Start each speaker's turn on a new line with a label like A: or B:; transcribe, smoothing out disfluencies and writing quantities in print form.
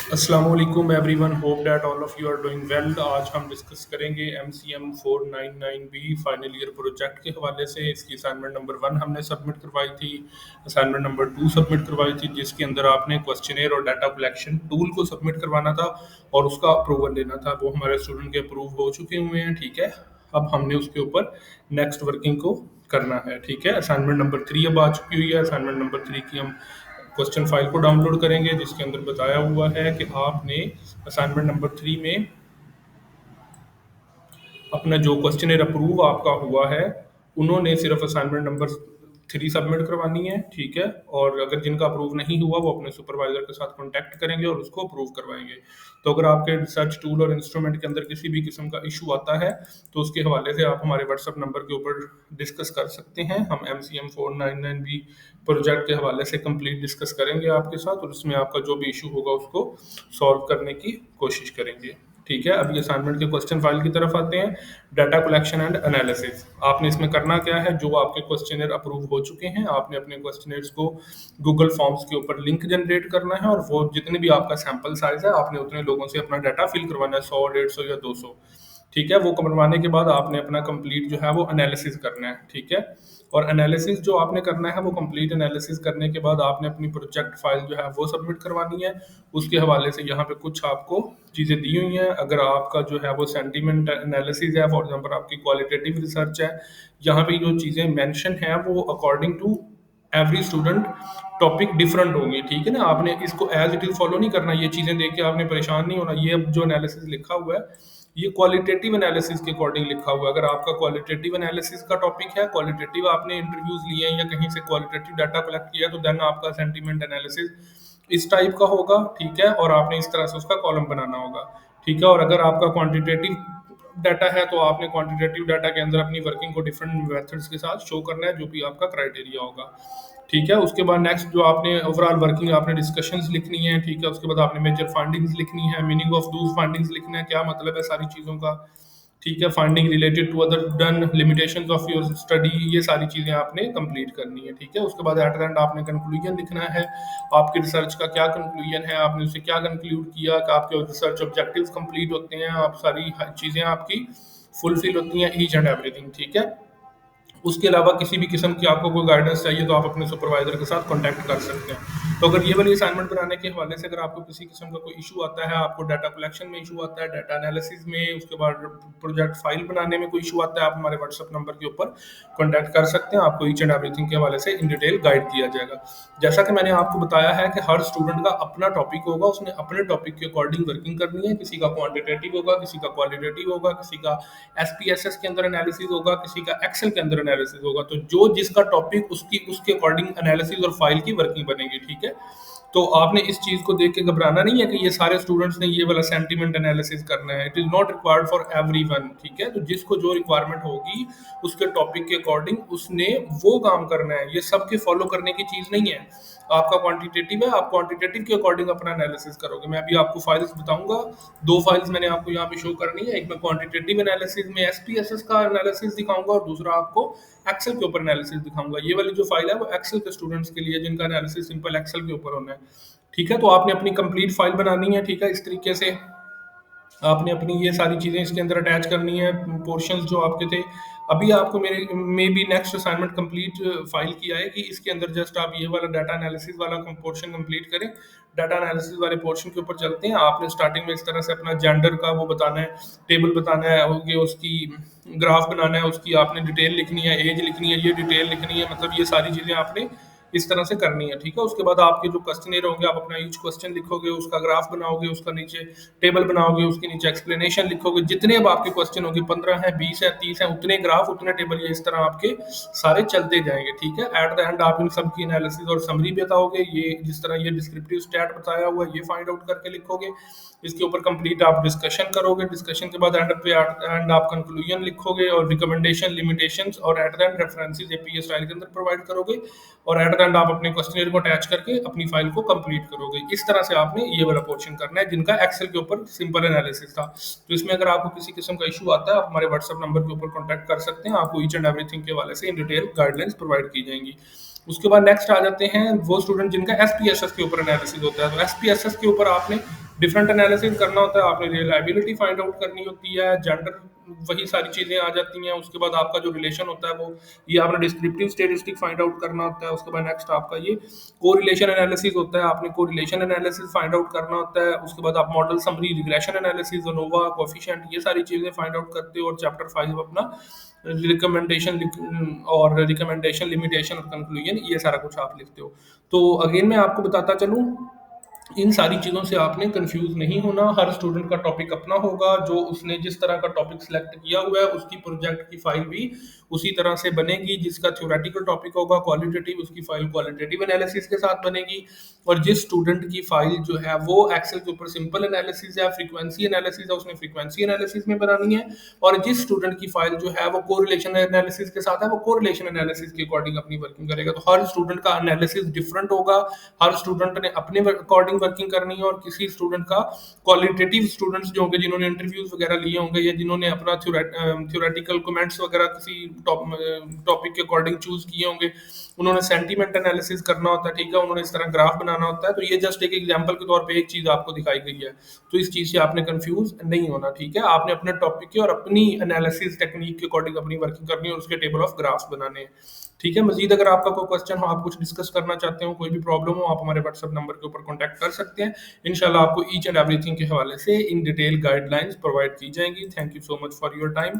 A: अस्सलाम वालेकुम everyone, hope that all of you are doing well. आज हम डिस्कस करेंगे MCM 499B final year project के हवाले से। इसकी असाइनमेंट नंबर 1 हमने सबमिट करवाई थी, असाइनमेंट नंबर 2 सबमिट करवाई थी, जिसके अंदर आपने क्वेश्चनेयर और डाटा कलेक्शन टूल को सबमिट करवाना था और उसका अप्रूवल लेना था। वो हमारे स्टूडेंट के अप्रूव हो चुके हुए हैं, ठीक है। अब हमने उसके ऊपर नेक्स्ट वर्किंग को करना है, ठीक है। असाइनमेंट नंबर 3 अब आ चुकी हुई है। असाइनमेंट नंबर 3 की हम क्वेश्चन फाइल को डाउनलोड करेंगे, जिसके अंदर बताया हुआ है कि आपने असाइनमेंट नंबर 3 में अपना जो क्वेश्चन अप्रूव आपका हुआ है, उन्होंने सिर्फ असाइनमेंट नंबर 3 सबमिट करवानी है, ठीक है। और अगर जिनका अप्रूव नहीं हुआ वो अपने सुपरवाइजर के साथ कॉन्टैक्ट करेंगे और उसको अप्रूव करवाएंगे। तो अगर आपके रिसर्च टूल और इंस्ट्रूमेंट के अंदर किसी भी किस्म का इशू आता है तो उसके हवाले से आप हमारे व्हाट्सएप नंबर के ऊपर डिस्कस कर सकते हैं। हम MCM 499B प्रोजेक्ट के हवाले से कंप्लीट डिस्कस करेंगे आपके साथ, और उसमें आपका जो भी इशू होगा उसको सॉल्व करने की कोशिश करेंगे, ठीक है। अब ये असाइनमेंट के क्वेश्चन फाइल की तरफ आते हैं। Data collection and analysis. आपने इसमें करना क्या है, जो आपके क्वेश्चनर अप्रूव हो चुके हैं आपने अपने क्वेश्चनर्स को गूगल फॉर्म्स के ऊपर लिंक जनरेट करना है, और वो जितने भी आपका सैंपल साइज है आपने उतने लोगों से अपना डाटा फिल करवाना है, 100, 150 या 200, ठीक है। वो करवाने के बाद आपने अपना कंप्लीट जो है वो एनालिसिस करना है, ठीक है। और एनालिसिस जो आपने करना है वो कंप्लीट एनालिसिस करने के बाद आपने अपनी प्रोजेक्ट फाइल जो है वो सबमिट करवानी है। उसके हवाले से यहाँ पे कुछ आपको चीज़ें दी हुई हैं। अगर आपका जो है वो सेंटीमेंट एनालिसिस है, फॉर एग्जांपल आपकी क्वालिटेटिव रिसर्च है, यहाँ पे जो चीज़ें मेंशन हैं वो according to every student topic different होंगी, ठीक है ना। आपने इसको एज इट इज फॉलो नहीं करना, ये चीज़ें देख के आपने परेशान नहीं होना। ये अब जो एनालिसिस लिखा हुआ है ये क्वालिटेटिव एनालिसिस के अकॉर्डिंग लिखा हुआ है। अगर आपका क्वालिटेटिव एनालिसिस का टॉपिक है, क्वालिटेटिव आपने इंटरव्यूज लिए हैं या कहीं से क्वालिटेटिव डाटा कलेक्ट किया है, तो देन आपका सेंटीमेंट एनालिसिस इस टाइप का होगा, ठीक है। और आपने इस तरह से उसका कॉलम बनाना होगा, ठीक है। और अगर आपका क्वांटिटेटिव डाटा है तो आपने क्वांटिटेटिव डाटा के अंदर अपनी वर्किंग को डिफरेंट मेथड्स के साथ शो करना है, जो भी आपका क्राइटेरिया होगा, ठीक है। उसके बाद नेक्स्ट जो आपने ओवरऑल वर्किंग आपने डिस्कशंस लिखनी है, ठीक है। उसके बाद आपने मेजर फाइंडिंग्स लिखनी है, मीनिंग ऑफ दूस फाइंडिंग्स लिखना है, क्या मतलब है सारी चीज़ों का, ठीक है। Finding related to other than limitations of your study, ये सारी चीज़ें आपने कंप्लीट करनी है, ठीक है। उसके बाद एट द एंड आपने कंक्लूजन लिखना है। आपके रिसर्च का क्या कंक्लूजन है, आपने उसे क्या कंक्लूड किया, कि आपके रिसर्च ऑब्जेक्टिव्स कंप्लीट होते हैं, आप सारी चीज़ें आपकी फुलफिल होती हैं, ईच एंड एवरीथिंग, ठीक है। उसके अलावा किसी भी किस्म की आपको कोई गाइडेंस चाहिए तो आप अपने सुपरवाइजर के साथ कॉन्टैक्ट कर सकते हैं। तो अगर ये वाली असाइनमेंट बनाने के हवाले से अगर आपको किसी किस्म का कोई इशू आता है, आपको डाटा कलेक्शन में इशू आता है, डाटा एनालिसिस में, उसके बाद प्रोजेक्ट फाइल बनाने में कोई इशू आता है, आप हमारे व्हाट्सएप नंबर के ऊपर कॉन्टैक्ट कर सकते हैं। आपको ईच एंड एवरीथिंग के हवाले से इन डिटेल गाइड किया जाएगा। जैसा कि मैंने आपको बताया है कि हर स्टूडेंट का अपना टॉपिक होगा, उसने अपने टॉपिक के अकॉर्डिंग वर्किंग करनी है। किसी का क्वांटिटेटिव होगा, किसी का क्वालिटेटिव होगा, किसी का SPSS के अंदर एनालिसिस होगा, किसी का एक्सेल के अंदर एनालिसिस होगा। तो जो जिसका टॉपिक उसकी उसके अकॉर्डिंग एनालिसिस और फाइल की वर्किंग बनेगी, ठीक है। तो आपने इस चीज़ को देख के घबराना नहीं है कि ये सारे स्टूडेंट्स ने ये वाला सेंटीमेंट एनालिसिस करना है। It is not required for everyone, ठीक है। तो जिसको जो रिक्वायरमेंट होगी उसके टॉपिक के अकॉर्डिंग उसने वो काम करना है। ये सबके फॉलो करने की चीज़ नहीं है। आपका क्वांटिटेटिव है, आप क्वांटिटेटिव के अकॉर्डिंग अपना एनालिसिस करोगे। मैं अभी आपको फाइल्स बताऊंगा, 2 फाइल्स मैंने आपको यहाँ पे शो करनी है। एक मैं क्वांटिटेटिव एनालिसिस में SPSS का एनालिसिस दिखाऊंगा और दूसरा आपको एक्सेल के ऊपर एनालिसिस दिखाऊंगा। ये वाली जो फाइल है वो एक्सेल के स्टूडेंट्स के लिए जिनका एनालिसिस सिंपल एक्सेल के ऊपर होना है, ठीक है। तो आपने अपनी कंप्लीट फाइल बनानी है, ठीक है। इस तरीके से आपने अपनी ये सारी चीज़ें इसके अंदर अटैच करनी है, पोर्शंस जो आपके थे। अभी आपको मेरे may be next assignment complete file की आएगी, इसके अंदर जस्ट आप ये वाला डाटा एनालिसिस वाला पोर्शन कंप्लीट करें। डाटा एनालिसिस वाले पोर्शन के ऊपर चलते हैं। आपने स्टार्टिंग में इस तरह से अपना जेंडर का वो बताना है, टेबल बताना है, ओके, उसकी ग्राफ बनाना है, उसकी आपने डिटेल लिखनी है, एज लिखनी है, ये डिटेल लिखनी है, मतलब ये सारी चीज़ें आपने इस तरह से करनी है, ठीक है। उसके बाद आपके जो क्वेश्चनर होंगे, आप अपना ईच क्वेश्चन लिखोगे, उसका ग्राफ बनाओगे, उसका नीचे टेबल बनाओगे, उसके नीचे एक्सप्लेनेशन लिखोगे। जितने अब आपके क्वेश्चन होंगे, 15 हैं, 20 हैं, 30 हैं, उतने ग्राफ, उतने टेबल, ये इस तरह आपके सारे चलते जाएंगे, ठीक है। एट द एंड आप इन सब की एनालिसिस और समरी बताओगे। ये जिस तरह ये डिस्क्रिप्टिव स्टैट बताया हुआ है ये फाइंड आउट करके लिखोगे। इसके ऊपर कंप्लीट आप डिस्कशन करोगे। डिस्कशन के बाद एंड पे एंड आप कंक्लूजन लिखोगे और रिकमेंडेशन, लिमिटेशंस और at the end references APA style के अंदर प्रोवाइड करोगे। और एट द एंड आप अपने क्वेश्चनर को अटैच करके अपनी फाइल को कंप्लीट करोगे। इस तरह से आपने ये वाला पोर्शन करना है, जिनका एक्सेल के ऊपर सिंपल एनालिसिस था। तो इसमें अगर आपको किसी किस्म का इशू आता है, आप हमारे व्हाट्सएप नंबर के ऊपर कॉन्टैक्ट कर सकते हैं। आपको ईच एंड एवरीथिंग के हवाले से इन डिटेल गाइडलाइंस प्रोवाइड की जाएंगी। उसके बाद नेक्स्ट आ जाते हैं वो स्टूडेंट जिनका SPSS के ऊपर एनालिसिस होता है। तो SPSS के ऊपर आपने डिफरेंट एनालिसिस करना होता है, आपने रिलायबिलिटी फाइंड आउट करनी होती है, जेंडर, वही सारी चीज़ें आ जाती हैं। उसके बाद आपका जो रिलेशन होता है वो, ये आपने डिस्क्रिप्टिव स्टेटिस्टिक फाइंड आउट करना होता है। उसके बाद नेक्स्ट आपका ये कोरिलेशन एनालिसिस होता है, आपने कोरिलेशन एनालिसिस फाइंड आउट करना होता है। उसके बाद आप model summary, regression analysis, ANOVA, coefficient, ये सारी चीज़ें फाइंड आउट करते हो। और चैप्टर 5 अपना रिकमेंडेशन, लिमिटेशन और कंक्लूजन, ये सारा कुछ आप लिखते हो। तो अगेन मैं आपको बताता चलूँ, इन सारी चीज़ों से आपने कंफ्यूज नहीं होना। हर स्टूडेंट का टॉपिक अपना होगा, जो उसने जिस तरह का टॉपिक सिलेक्ट किया हुआ है उसकी प्रोजेक्ट की फाइल भी उसी तरह से बनेगी। जिसका थ्योरेटिकल टॉपिक होगा क्वालिटेटिव, उसकी फाइल क्वालिटेटिव एनालिसिस के साथ बनेगी। और जिस स्टूडेंट की फाइल जो है वो एक्सेल के ऊपर सिंपल एनालिसिस या फ्रीक्वेंसी एनालिसिस है, उसने फ्रीक्वेंसी एनालिसिस में बनानी है। और जिस स्टूडेंट की फाइल जो है वो कोरिलेशन एनालिसिस के साथ है, वो कोरिलेशन एनालिसिस के अकॉर्डिंग अपनी वर्किंग करेगा। तो हर स्टूडेंट का एनालिसिस डिफरेंट होगा, हर स्टूडेंट ने अपने अकॉर्डिंग वर्किंग करनी है। और किसी स्टूडेंट का, क्वालिटेटिव स्टूडेंट्स जो होंगे जिन्होंने इंटरव्यूज वगैरह लिए होंगे या जिन्होंने अपना थ्योरेटिकल कमेंट्स वगैरह किसी टॉपिक के अकॉर्डिंग चूज किए होंगे, उन्होंने सेंटीमेंट एनालिसिस करना होता है, ठीक है, उन्होंने इस तरह ग्राफ बनाना होता है। तो ये जस्ट एक एग्जांपल के तौर पे एक चीज आपको दिखाई गई है, तो इस चीज से आपने कंफ्यूज नहीं होना, ठीक है। आपने अपने टॉपिक की और अपनी एनालिसिस टेक्निक के अकॉर्डिंग अपनी वर्किंग करनी है और उसके टेबल ऑफ ग्राफ्स बनाने हैं, ठीक है। मजीद अगर आपका कोई क्वेश्चन हो, आप कुछ डिस्कस करना चाहते हो, कोई भी प्रॉब्लम हो, आप हमारे व्हाट्सएप नंबर के ऊपर कॉन्टैक्ट कर सकते हैं। इंशाल्लाह आपको ईच एंड एवरीथिंग के हवाले से इन डिटेल गाइडलाइंस प्रोवाइड की जाएंगी। Thank you so much for your time.